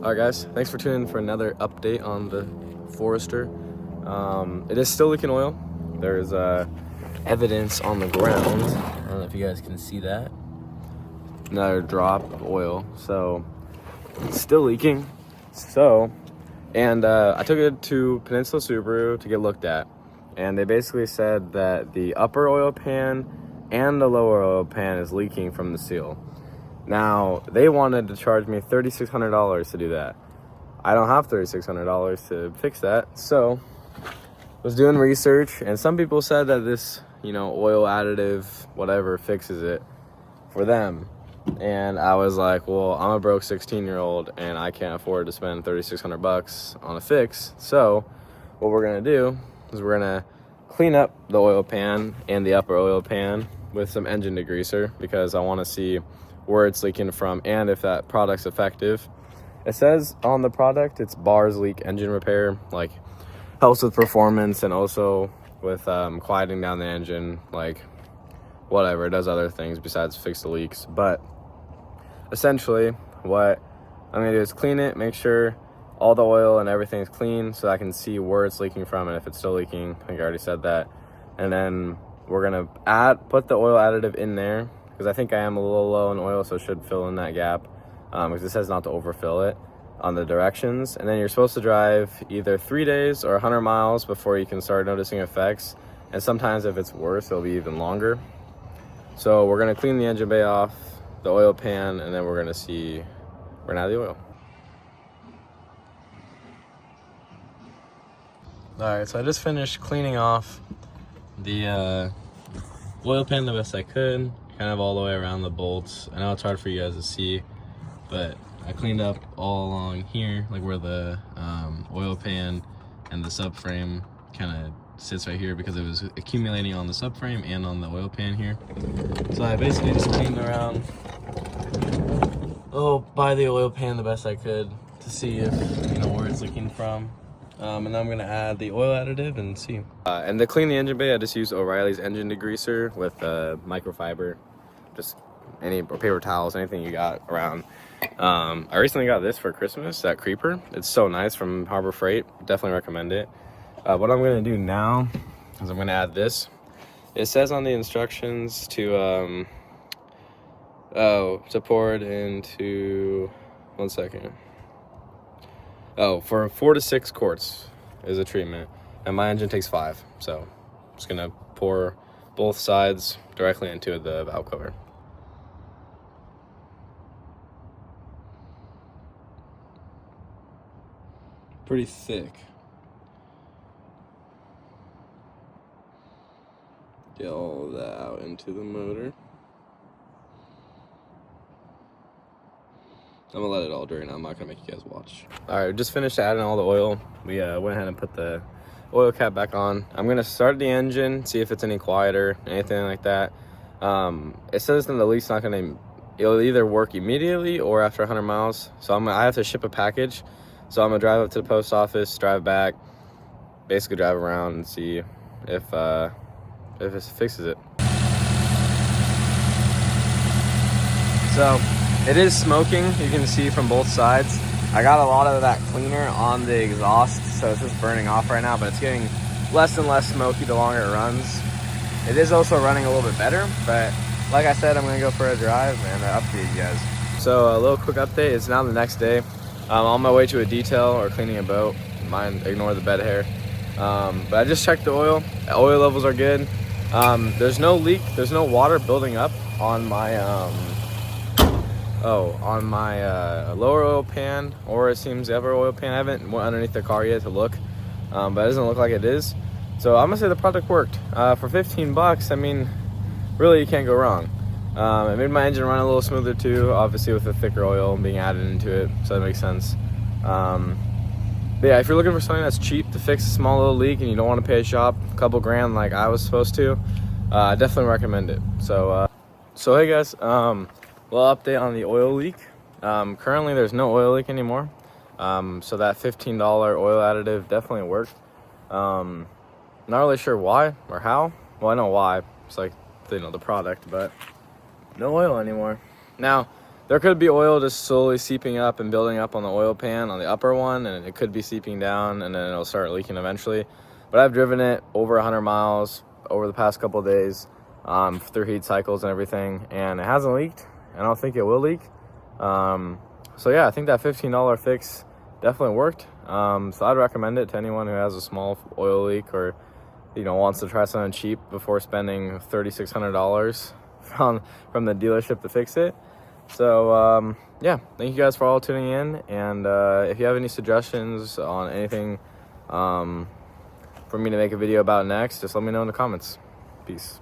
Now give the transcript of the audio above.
Alright guys, thanks for tuning in for another update on the Forester. It is still leaking oil. There's evidence on the ground. I don't know if you guys can see that. Another drop of oil. So it's still leaking. I took it to Peninsula Subaru to get looked at. And they basically said that the upper oil pan and the lower oil pan is leaking from the seal. Now, they wanted to charge me $3,600 to do that. I don't have $3,600 to fix that, so I was doing research, and some people said that this, oil additive, whatever, fixes it for them. And I was like, well, I'm a broke 16-year-old, and I can't afford to spend $3,600 on a fix. So what we're gonna do is we're gonna clean up the oil pan and the upper oil pan with some engine degreaser, because I want to see where it's leaking from and if that product's effective. It says on the product it's bars leak engine repair, like helps with performance and also with quieting down the engine, like whatever, it does other things besides fix the leaks. But essentially what I'm gonna do is clean it, make sure all the oil and everything is clean so I can see where it's leaking from and if it's still leaking. I think I already said that. And then we're gonna put the oil additive in there, because I think I am a little low in oil, so it should fill in that gap, because it says not to overfill it on the directions. And then you're supposed to drive either 3 days or 100 miles before you can start noticing effects. And sometimes if it's worse, it'll be even longer. So we're gonna clean the engine bay off, the oil pan, and then we're gonna add the oil. All right, so I just finished cleaning off the oil pan the best I could, kind of all the way around the bolts. I know it's hard for you guys to see, but I cleaned up all along here, like where the oil pan and the subframe kind of sits right here, because it was accumulating on the subframe and on the oil pan here. So I basically just cleaned around by the oil pan the best I could to see if where it's leaking from. And then I'm gonna add the oil additive and see. And to clean the engine bay, I just use O'Reilly's engine degreaser with microfiber, just or paper towels, anything you got around. I recently got this for Christmas, that Creeper. It's so nice, from Harbor Freight. Definitely recommend it. What I'm gonna do now is I'm gonna add this. It says on the instructions to pour it into, 1 second. For 4 to 6 quarts is a treatment, and my engine takes 5, so I'm just gonna pour both sides directly into the valve cover. Pretty thick. Get all of that out into the motor. I'm gonna let it all drain. I'm not gonna make you guys watch. All right, just finished adding all the oil. We went ahead and put the oil cap back on. I'm gonna start the engine, see if it's any quieter, anything like that. It says that the leak's not gonna, it'll either work immediately or after 100 miles. So I have to ship a package. So I'm gonna drive up to the post office, drive back, basically drive around and see if it fixes it. So it is smoking, you can see from both sides. I got a lot of that cleaner on the exhaust, so it's just burning off right now, but it's getting less and less smoky the longer it runs. It is also running a little bit better, but like I said, I'm gonna go for a drive and update you guys. So a little quick update, it's now the next day. I'm on my way to a detail or cleaning a boat. Ignore the bed hair. But I just checked the oil. The oil levels are good. There's no leak, there's no water building up on my lower oil pan, or it seems the upper oil pan. I haven't went underneath the car yet to look, but it doesn't look like it is. So I'm gonna say the product worked. For 15 bucks, I mean, really you can't go wrong. It made my engine run a little smoother too, obviously with the thicker oil being added into it, so that makes sense. But yeah, if you're looking for something that's cheap to fix a small little leak and you don't want to pay a shop a couple grand like I was supposed to, I definitely recommend it. So hey guys, little update on the oil leak. Currently there's no oil leak anymore, so that $15 oil additive definitely worked. Not really sure why or how. Well, I know why, it's like the product, but no oil anymore. Now there could be oil just slowly seeping up and building up on the oil pan on the upper one, and it could be seeping down, and then it'll start leaking eventually. But I've driven it over 100 miles over the past couple of days through heat cycles and everything, and it hasn't leaked. I don't think it will leak. So yeah, I think that $15 fix definitely worked. So I'd recommend it to anyone who has a small oil leak, or wants to try something cheap before spending $3,600 from the dealership to fix it. So yeah, thank you guys for all tuning in, and if you have any suggestions on anything for me to make a video about next, just let me know in the comments. Peace.